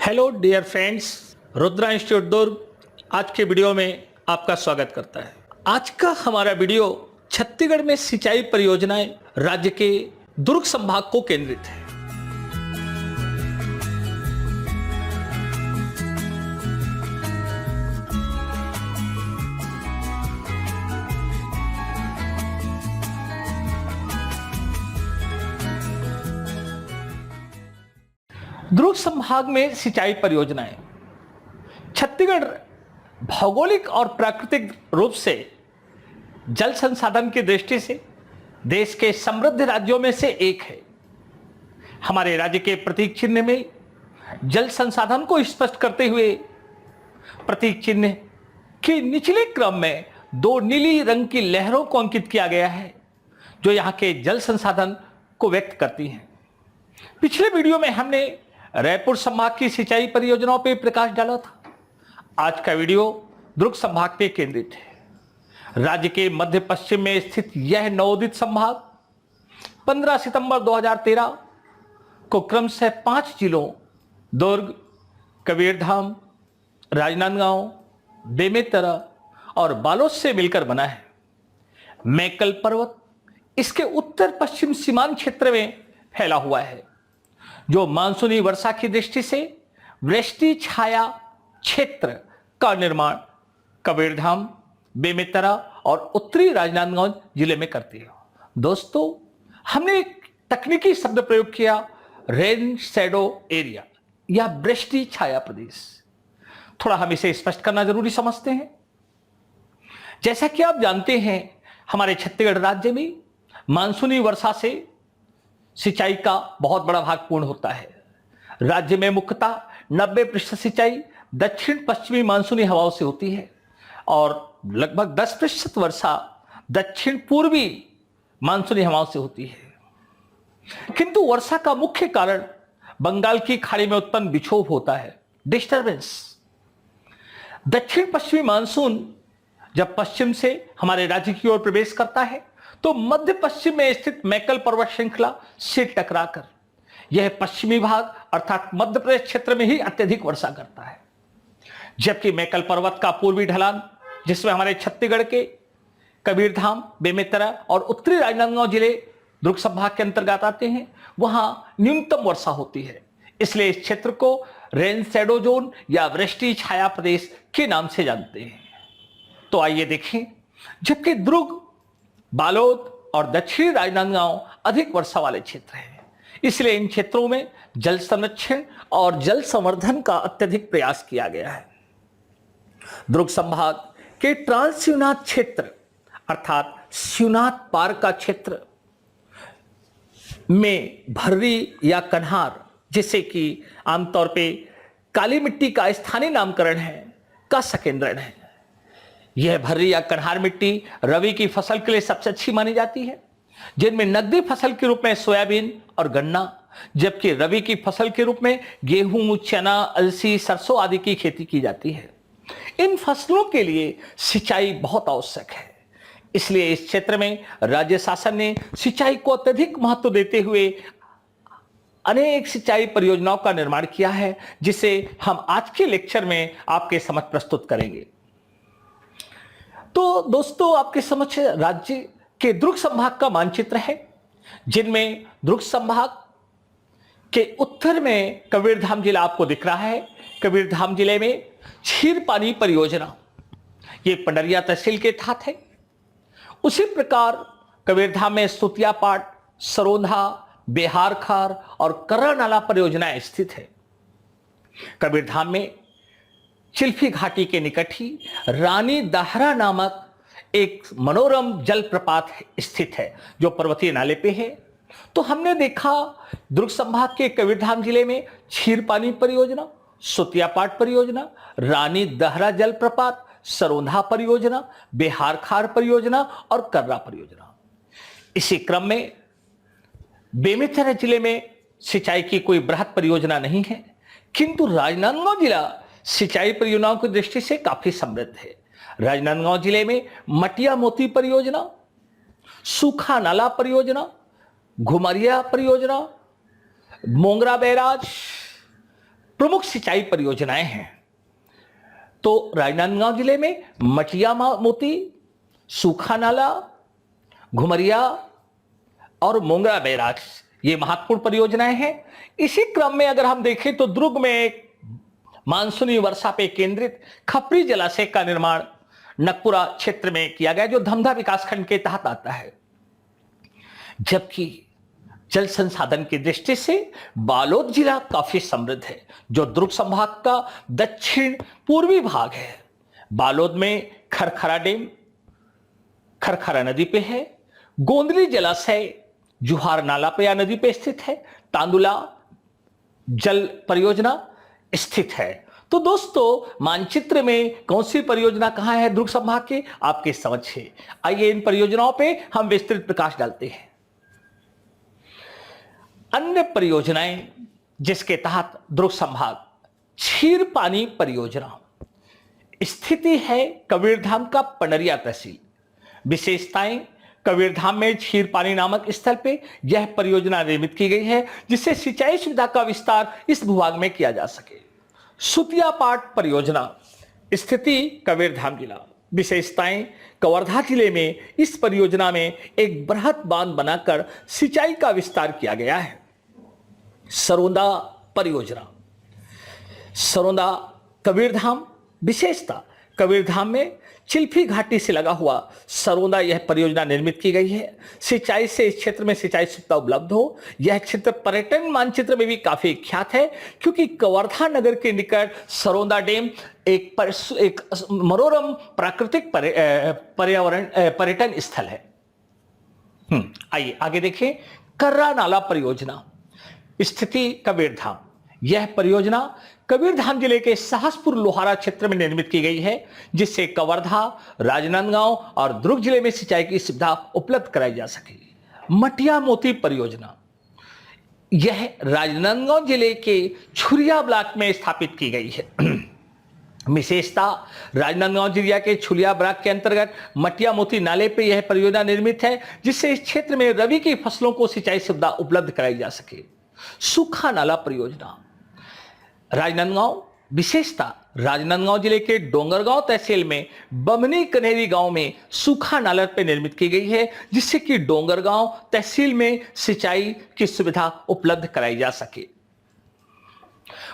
Hello dear friends, Rudra institute Durg आज के video में आपका स्वागत करता है। आज का हमारा वीडियो छत्तीसगढ़ में सिंचाई परियोजनाएं राज्य के दुर्ग संभाग को केंद्रित है। दुर्ग संभाग में सिंचाई परियोजनाएं छत्तीसगढ़ भौगोलिक और प्राकृतिक रूप से जल संसाधन की दृष्टि से देश के समृद्ध राज्यों में से एक है। हमारे राज्य के प्रतीक चिन्ह में जल संसाधन को स्पष्ट करते हुए प्रतीक चिन्ह के निचले क्रम में दो नीली रंग की लहरों को अंकित किया गया है, जो यहाँ के जल संसाधन को व्यक्त करती हैं। पिछले वीडियो में हमने रायपुर संभाग की सिंचाई परियोजनाओं पर प्रकाश डाला था। आज का वीडियो दुर्ग संभाग पे केंद्रित है। राज्य के मध्य पश्चिम में स्थित यह नवोदित संभाग 15 सितंबर 2013 को क्रमशः 5 जिलों दुर्ग, कबीरधाम, राजनांदगांव, बेमेतरा और बालोद से मिलकर बना है। मैकल पर्वत इसके उत्तर पश्चिम सीमांत क्षेत्र में फैला हुआ है, जो मानसूनी वर्षा की दृष्टि से वृष्टि छाया क्षेत्र का निर्माण कबीरधाम, बेमेतरा और उत्तरी राजनांदगांव जिले में करती है। दोस्तों, हमने एक तकनीकी शब्द प्रयोग किया, रेन शैडो एरिया या वृष्टि छाया प्रदेश। थोड़ा हम इसे स्पष्ट करना जरूरी समझते हैं। जैसा कि आप जानते हैं, हमारे छत्तीसगढ़ राज्य में मानसूनी वर्षा से सिंचाई का बहुत बड़ा भाग पूर्ण होता है। राज्य में मुख्यतः 90% सिंचाई दक्षिण पश्चिमी मानसूनी हवाओं से होती है और लगभग 10% वर्षा दक्षिण पूर्वी मानसूनी हवाओं से होती है। किंतु वर्षा का मुख्य कारण बंगाल की खाड़ी में उत्पन्न विक्षोभ होता है, डिस्टर्बेंस। दक्षिण पश्चिमी मानसून जब पश्चिम से हमारे राज्य की ओर प्रवेश करता है तो मध्य पश्चिम में स्थित मैकल पर्वत श्रृंखला से टकराकर यह पश्चिमी भाग अर्थात मध्य प्रदेश क्षेत्र में ही अत्यधिक वर्षा करता है, जबकि मैकल पर्वत का पूर्वी ढलान, जिसमें हमारे छत्तीसगढ़ के कबीरधाम, बेमेतरा और उत्तरी राजनांदगांव जिले दुर्ग संभाग के अंतर्गत आते हैं, वहां न्यूनतम वर्षा होती है। इसलिए इस क्षेत्र को रेन शैडो जोन या वृष्टि छाया प्रदेश के नाम से जानते हैं। तो आइए देखें, जबकि दुर्ग, बालोद और दक्षिणी राजनांदगांव अधिक वर्षा वाले क्षेत्र हैं, इसलिए इन क्षेत्रों में जल संरक्षण और जल संवर्धन का अत्यधिक प्रयास किया गया है। दुर्ग संभाग के ट्रांस शिवनाथ क्षेत्र अर्थात शिवनाथ पार का क्षेत्र में भर्री या कन्हार, जिसे कि आमतौर पे काली मिट्टी का स्थानीय नामकरण है, का संकेंद्रण है। यह भर्री या कन्हार मिट्टी रबी की फसल के लिए सबसे अच्छी मानी जाती है, जिनमें नकदी फसल के रूप में सोयाबीन और गन्ना, जबकि रबी की फसल के रूप में गेहूं, चना, अलसी, सरसों आदि की खेती की जाती है। इन फसलों के लिए सिंचाई बहुत आवश्यक है, इसलिए इस क्षेत्र में राज्य शासन ने सिंचाई को अत्यधिक महत्व देते हुए अनेक सिंचाई परियोजनाओं का निर्माण किया है, जिसे हम आज के लेक्चर में आपके समक्ष प्रस्तुत करेंगे। तो दोस्तों, आपके समक्ष राज्य के दुर्ग संभाग का मानचित्र है, जिनमें दुर्ग संभाग के उत्तर में कबीरधाम जिला आपको दिख रहा है। कबीरधाम जिले में क्षीर पानी परियोजना ये पंडरिया तहसील के तहत है। उसी प्रकार कबीरधाम में सुतिया पाट, सरोंधा, बेहारखार और कर्रा नाला परियोजनाएं स्थित है। कबीरधाम में चिल्फी घाटी के निकट ही रानी दाहरा नामक एक मनोरम जलप्रपात स्थित है, जो पर्वतीय नाले पे है। तो हमने देखा दुर्ग संभाग के कबीरधाम जिले में क्षीर पानी परियोजना, सुतियापाट परियोजना, रानी दहरा जलप्रपात, सरोंधा परियोजना, बेहारखार परियोजना और कर्रा परियोजना। इसी क्रम में बेमेतरा जिले में सिंचाई की कोई बृहद परियोजना नहीं है, किंतु राजनांदगांव जिला सिंचाई परियोजनाओं की दृष्टि से काफी समृद्ध है। राजनांदगांव जिले में मटिया मोती परियोजना, सूखा नाला परियोजना, घुमरिया परियोजना, मोंगरा बैराज, प्रमुख सिंचाई परियोजनाएं हैं। तो राजनांदगांव जिले में मटिया मोती, सूखा नाला, घुमरिया और मोंगरा बैराज ये महत्वपूर्ण परियोजनाएं हैं। इसी क्रम में अगर हम देखें तो दुर्ग में एक मानसूनी वर्षा पे केंद्रित खपरी जलाशय का निर्माण नकपुरा क्षेत्र में किया गया, जो धमधा विकासखंड के तहत आता है। जबकि जल संसाधन की दृष्टि से बालोद जिला काफी समृद्ध है, जो दुर्ग संभाग का दक्षिण पूर्वी भाग है। बालोद में खरखरा डैम खरखरा नदी पे है। गोंदली जलाशय जुहार नाला पे या नदी पे स्थित है। तांदुला जल परियोजना स्थित है। तो दोस्तों, मानचित्र में कौन सी परियोजना कहां है दुर्ग संभाग के, आपके समझ है। आइए इन परियोजनाओं पे हम विस्तृत प्रकाश डालते हैं। अन्य परियोजनाएं जिसके तहत दुर्ग संभाग क्षीर पानी परियोजना स्थिति है कबीरधाम का पनरिया तहसील। विशेषताएं, कबीरधाम में क्षीर पानी नामक स्थल पे यह परियोजना निर्मित की गई है, जिससे सिंचाई सुविधा का विस्तार इस भूभाग में किया जा सके। सुतिया पाट परियोजना स्थिति कबीरधाम जिला। विशेषताएं, कवर्धा जिले में इस परियोजना में एक बृहद बांध बनाकर सिंचाई का विस्तार किया गया है। सरोंदा परियोजना, सरोंदा कबीरधाम। विशेषता, कबीरधाम में चिल्फी घाटी से लगा हुआ सरोंदा यह परियोजना निर्मित की गई है। सिंचाई से इस क्षेत्र में सिंचाई सुविधा उपलब्ध हो। यह क्षेत्र पर्यटन मानचित्र में भी काफी ख्यात है, क्योंकि कवर्धा नगर के निकट सरोंदा डैम एक मनोरम प्राकृतिक पर्यटन स्थल है। आइए आगे देखें। कर्रा नाला परियोजना स्थिति कबीरधाम। यह परियोजना कबीरधाम जिले के साहसपुर लोहारा क्षेत्र में निर्मित की गई है, जिससे कवर्धा, राजनांदगांव और दुर्ग जिले में सिंचाई की सुविधा उपलब्ध कराई जा सके। मटिया मोती परियोजना, यह राजनांदगांव जिले के छुरिया ब्लॉक में स्थापित की गई है। विशेषता, राजनांदगांव जिले के छुरिया ब्लॉक के अंतर्गत मटिया मोती नाले पे यह परियोजना निर्मित है, जिससे इस क्षेत्र में रबी की फसलों को सिंचाई सुविधा उपलब्ध कराई जा सके। सूखा नाला परियोजना राजनांदगांव। विशेषता, राजनांदगांव जिले के डोंगरगांव तहसील में बमनी कनेरी गांव में सूखा नाला पे निर्मित की गई है, जिससे कि डोंगरगांव तहसील में सिंचाई की सुविधा उपलब्ध कराई जा सके।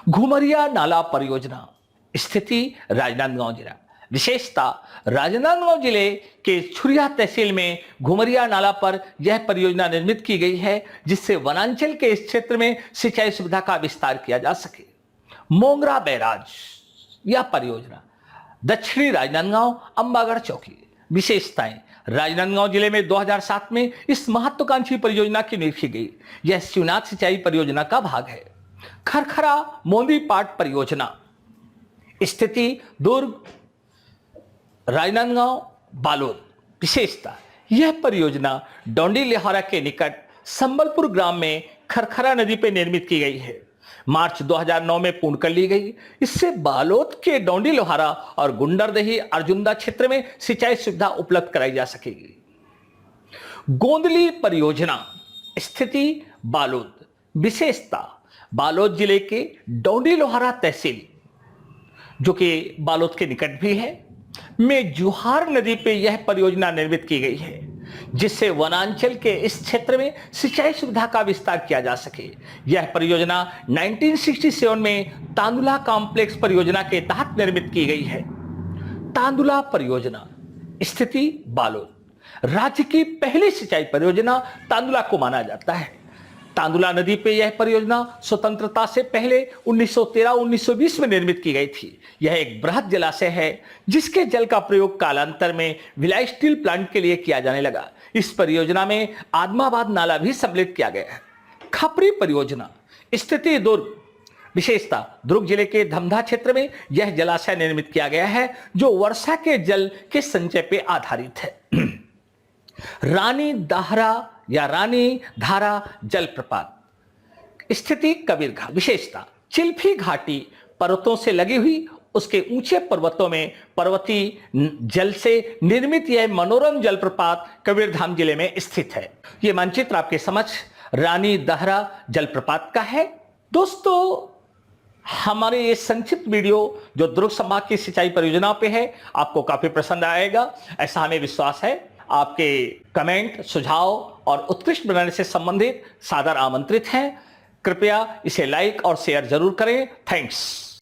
घुमरिया नाला परियोजना स्थिति राजनांदगांव जिला। विशेषता, राजनांदगांव जिले के छुरिया तहसील में घुमरिया नाला पर यह परियोजना निर्मित की गई है, जिससे वनांचल के इस क्षेत्र में सिंचाई सुविधा का विस्तार किया जा सके। मोंगरा बैराज यह परियोजना दक्षिणी राजनांदगांव अंबागढ़ चौकी। विशेषताएं, राजनांदगांव जिले में 2007 में इस महत्वाकांक्षी परियोजना की नींव की गई। यह शिवनाथ सिंचाई परियोजना का भाग है। खरखरा मोंदी पाट परियोजना स्थिति दुर्ग, राजनांदगांव, बालोद। विशेषता, यह परियोजना डोंडी लोहारा के निकट संबलपुर ग्राम में खरखरा नदी पर निर्मित की गई है। मार्च 2009 में पूर्ण कर ली गई। इससे बालोद के डोंडी लोहारा और गुंडरदही अर्जुंदा क्षेत्र में सिंचाई सुविधा उपलब्ध कराई जा सकेगी। गोंदली परियोजना स्थिति बालोद। विशेषता, बालोद जिले के डोंडी लोहारा तहसील, जो कि बालोद के निकट भी है, में जुहार नदी पे यह परियोजना निर्मित की गई है, जिससे वनांचल के इस क्षेत्र में सिंचाई सुविधा का विस्तार किया जा सके। यह परियोजना 1967 में तांदुला कॉम्प्लेक्स परियोजना के तहत निर्मित की गई है। तांदुला परियोजना स्थिति बालोद। राज्य की पहली सिंचाई परियोजना तांदुला को माना जाता है। तांदुला नदी पे यह परियोजना स्वतंत्रता से पहले 1913-1920 में निर्मित की गई थी। यह एक बृहद जलाशय है, जिसके जल का प्रयोग कालांतर में भिलाई स्टील प्लांट के लिए किया जाने लगा। इस परियोजना में आदमाबाद नाला भी सम्मिलित किया गया है। खपरी परियोजना स्थिति दुर्ग। विशेषता, दुर्ग जिले के धमधा क्षेत्र में यह जलाशय निर्मित किया गया है, जो वर्षा के जल के संचय पे आधारित है। रानी दाहरा या रानी धारा जलप्रपात स्थिति कबीरधाम। विशेषता, चिल्फी घाटी पर्वतों से लगी हुई उसके ऊंचे पर्वतों में पर्वतीय जल से निर्मित यह मनोरम जलप्रपात कबीरधाम जिले में स्थित है। यह मानचित्र आपके समझ रानी दाहरा जलप्रपात का है। दोस्तों, हमारे ये संक्षिप्त वीडियो जो दुर्ग संभाग की सिंचाई परियोजना पे है आपको काफी पसंद आएगा, ऐसा हमें विश्वास है। आपके कमेंट, सुझाव और उत्कृष्ट बनाने से संबंधित सादर आमंत्रित हैं। कृपया इसे लाइक और शेयर जरूर करें। थैंक्स।